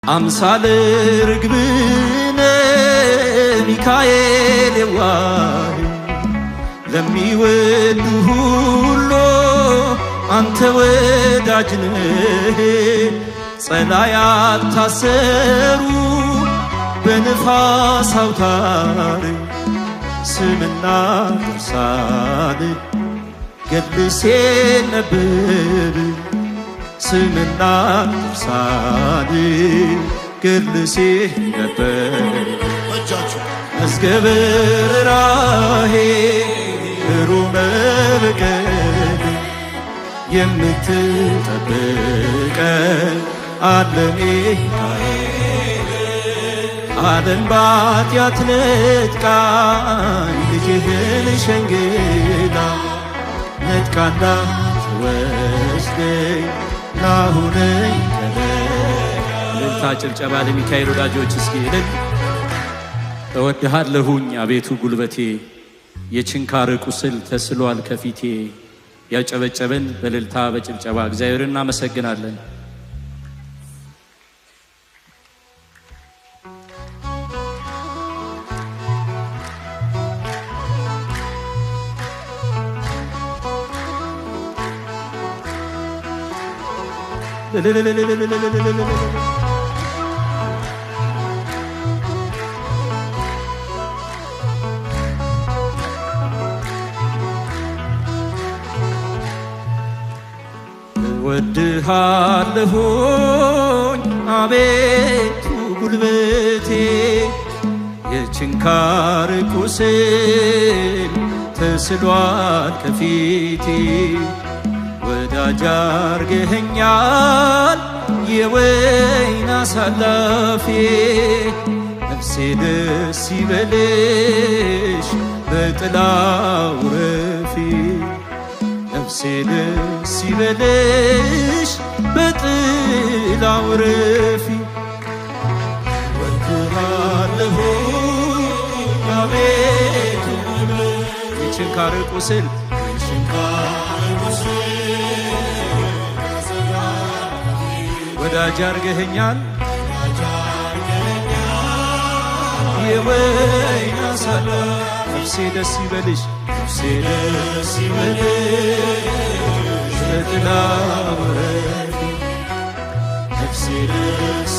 አምሳለ ርግብነ ሚካኤል የዋህ ለሚወዱ ሁሉ አንተ ወዳጅ ነህ። ጸላያት ታሰሩ በንፋስ አውታር ስምና ድርሳን ገድል ነበር። ስምና ድርሳን ገድል ነበር። መዝገበ ርኅራኄ ሩመ በቀል የምትጠብቀን አለ ሚካኤል። ዓለም በኃጢአት ነጥቃኝ ልጅህን ሸንግላ ነጥቃና ትወስደኝ ናሁነኝ እልልታ ጭብጨባ ለሚካኤል ወዳጆች እስኪ እልል። እወድሃለሁኝ አቤቱ ጉልበቴ የችንካር ቁስል ተስሏል ከፊቴ። ያጨበጨበን በእልልታ በጭብጨባ እግዚአብሔርን እናመሰግናለን። እወድሃለሁኝ አቤቱ ጉልበቴ የችንካር ቁስል ተስሏል ከፊቴ። ወዳጅ አርገኸኛል የወይን አሳላፌ። ነፍሴ ደስ ይበልሽ በጥላው ረፊ። ነፍሴ ደስ ይበልሽ በጥላው ረፊ። እወድሃለሁ አቤቱ የችንካር ቁስል ወዳጅ አርገኸኛል የወይን አሳላፌ። ነፍሴ ደስ ይበልሽ ነፍሴ ደስ ይበልሽ በጥላው ረፊ። ነፍሴ ደስ